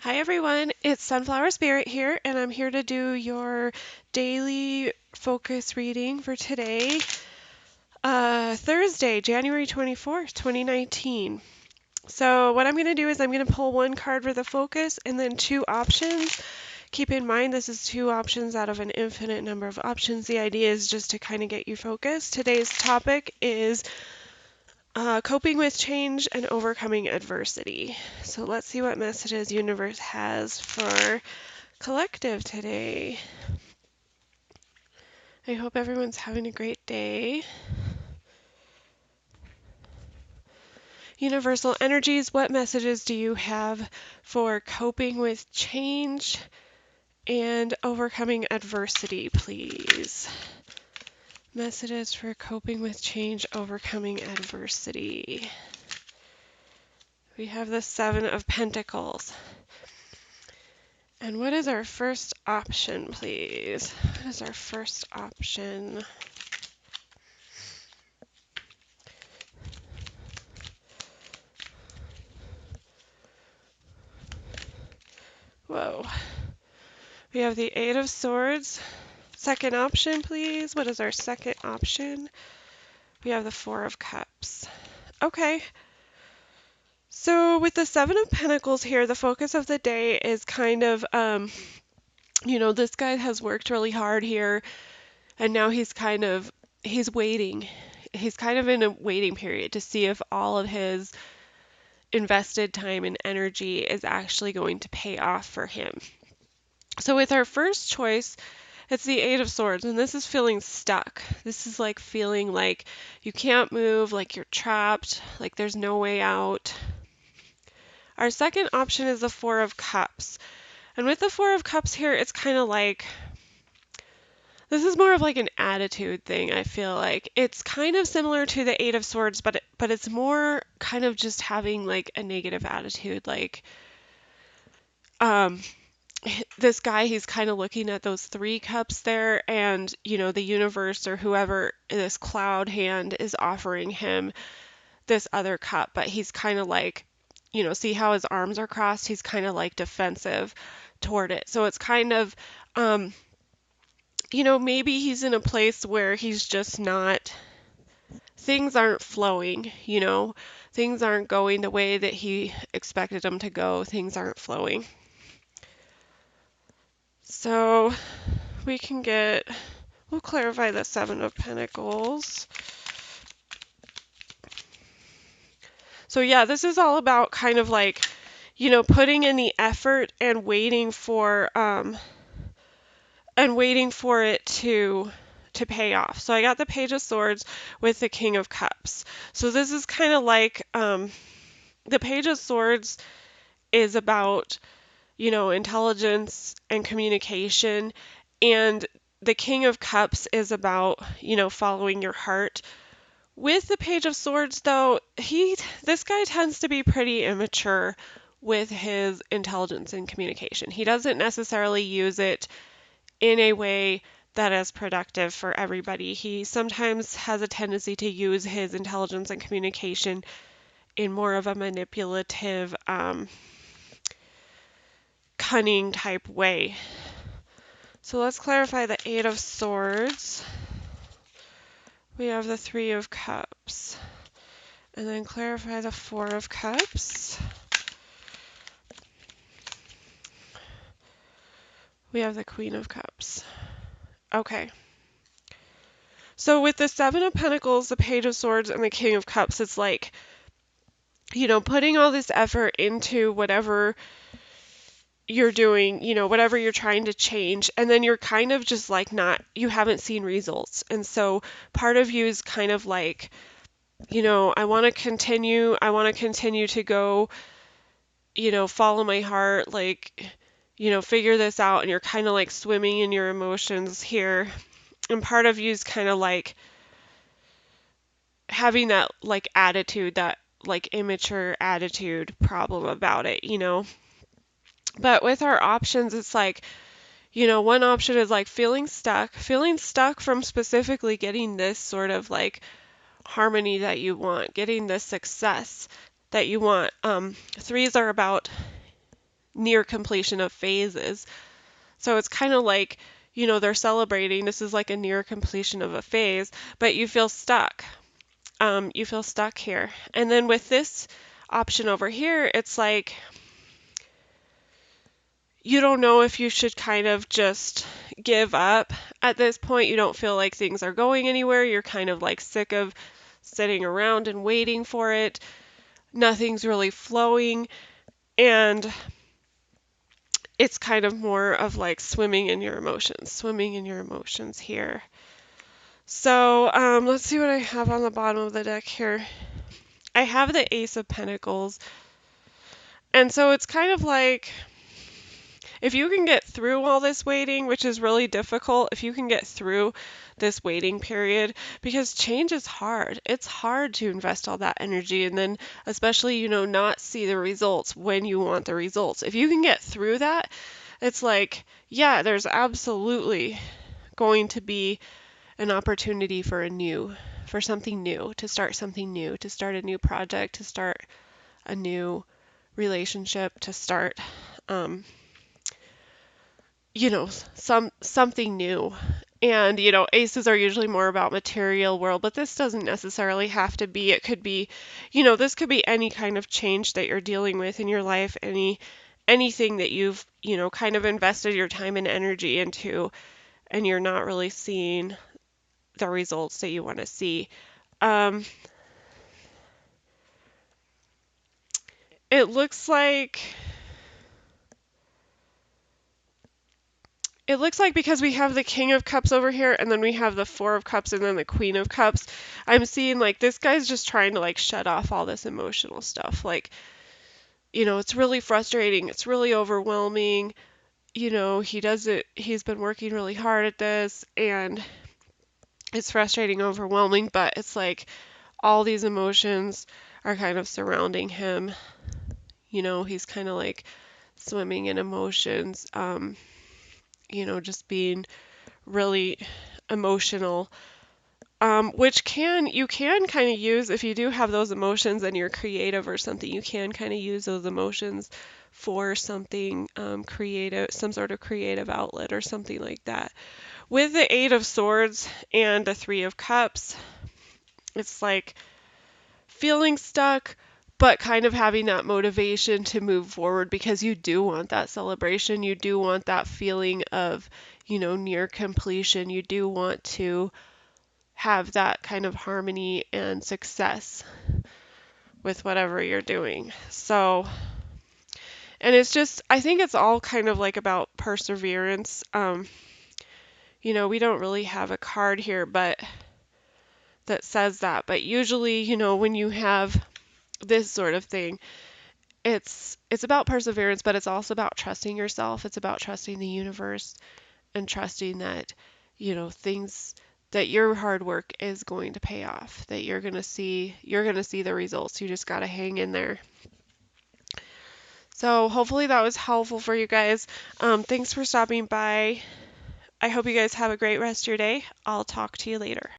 Hi everyone, it's Sunflower Spirit here, and I'm here to do your daily focus reading for today, Thursday, January 24th, 2019. So what I'm going to do is I'm going to pull one card for the focus and then two options. Keep in mind this is two options out of an infinite number of options. The idea is just to kind of get you focused. Today's topic is coping with change and overcoming adversity. So let's see what messages universe has for collective today. I hope everyone's having a great day. Universal energies, what messages do you have for coping with change and overcoming adversity, please? Messages for coping with change, overcoming adversity. We have the Seven of Pentacles. And what is our first option, please? What is our first option? Whoa. We have the Eight of Swords. Second option, please. What is our second option? We have the Four of Cups. Okay. So with the Seven of Pentacles here, the focus of the day is kind of, this guy has worked really hard here, and now he's waiting. He's kind of in a waiting period to see if all of his invested time and energy is actually going to pay off for him. So with our first choice, it's the Eight of Swords, and this is feeling stuck. This is like feeling like you can't move, like you're trapped, like there's no way out. Our second option is the Four of Cups. And with the Four of Cups here, it's kind of like, this is more of like an attitude thing, I feel like. It's kind of similar to the Eight of Swords, but it's more kind of just having like a negative attitude. Like, um, this guy, he's kind of looking at those three cups there, and the universe or whoever, this cloud hand, is offering him this other cup, but he's kind of like, see how his arms are crossed? He's kind of like defensive toward it. So it's kind of, maybe he's in a place where he's just not, things aren't flowing, things aren't going the way that he expected them to go, things aren't flowing. So we'll clarify the Seven of Pentacles. So yeah, this is all about kind of like, putting in the effort and waiting for it to pay off. So I got the Page of Swords with the King of Cups. So this is kind of like the Page of Swords is about, intelligence and communication, and the King of Cups is about, following your heart. With the Page of Swords, though, this guy tends to be pretty immature with his intelligence and communication. He doesn't necessarily use it in a way that is productive for everybody. He sometimes has a tendency to use his intelligence and communication in more of a manipulative, cunning type way. So let's clarify the Eight of Swords. We have the Three of Cups. And then clarify the Four of Cups. We have the Queen of Cups. Okay. So with the Seven of Pentacles, the Page of Swords, and the King of Cups, it's like, putting all this effort into whatever you're doing, whatever you're trying to change, and then you're kind of just like you haven't seen results. And so part of you is kind of like, I want to continue to go, follow my heart, like, figure this out, and you're kind of like swimming in your emotions here. And part of you is kind of like having that like attitude, that like immature attitude problem about it, But with our options, it's like, one option is like feeling stuck from specifically getting this sort of like harmony that you want, getting this success that you want. Threes are about near completion of phases. So it's kind of like, they're celebrating. This is like a near completion of a phase, but you feel stuck. You feel stuck here. And then with this option over here, it's like you don't know if you should kind of just give up at this point. You don't feel like things are going anywhere. You're kind of like sick of sitting around and waiting for it. Nothing's really flowing. And it's kind of more of like swimming in your emotions here. So let's see what I have on the bottom of the deck here. I have the Ace of Pentacles. And so it's kind of like if you can get through all this waiting, which is really difficult, if you can get through this waiting period, because change is hard. It's hard to invest all that energy and then especially, not see the results when you want the results. If you can get through that, it's like, yeah, there's absolutely going to be an opportunity for something new, to start something new, to start a new project, to start a new relationship, to start something new. And aces are usually more about material world, but this doesn't necessarily have to be. It could be, this could be any kind of change that you're dealing with in your life, anything that you've, kind of invested your time and energy into, and you're not really seeing the results that you want to see. Um, it looks like because we have the King of Cups over here and then we have the Four of Cups and then the Queen of Cups, I'm seeing like this guy's just trying to like shut off all this emotional stuff. Like, it's really frustrating. It's really overwhelming. He's been working really hard at this and it's frustrating, overwhelming, but it's like all these emotions are kind of surrounding him. He's kind of like swimming in emotions, just being really emotional, which you can kind of use if you do have those emotions and you're creative or something. You can kind of use those emotions for something creative, some sort of creative outlet or something like that. With the Eight of Swords and the Three of Cups, it's like feeling stuck, but kind of having that motivation to move forward because you do want that celebration. You do want that feeling of, near completion. You do want to have that kind of harmony and success with whatever you're doing. So, and it's just, I think it's all kind of like about perseverance. We don't really have a card here, but that says that. But usually, when you have this sort of thing, it's about perseverance, but it's also about trusting yourself. It's about trusting the universe and trusting that, things that your hard work is going to pay off, that you're going to see the results. You just got to hang in there. So hopefully that was helpful for you guys. Thanks for stopping by. I hope you guys have a great rest of your day. I'll talk to you later.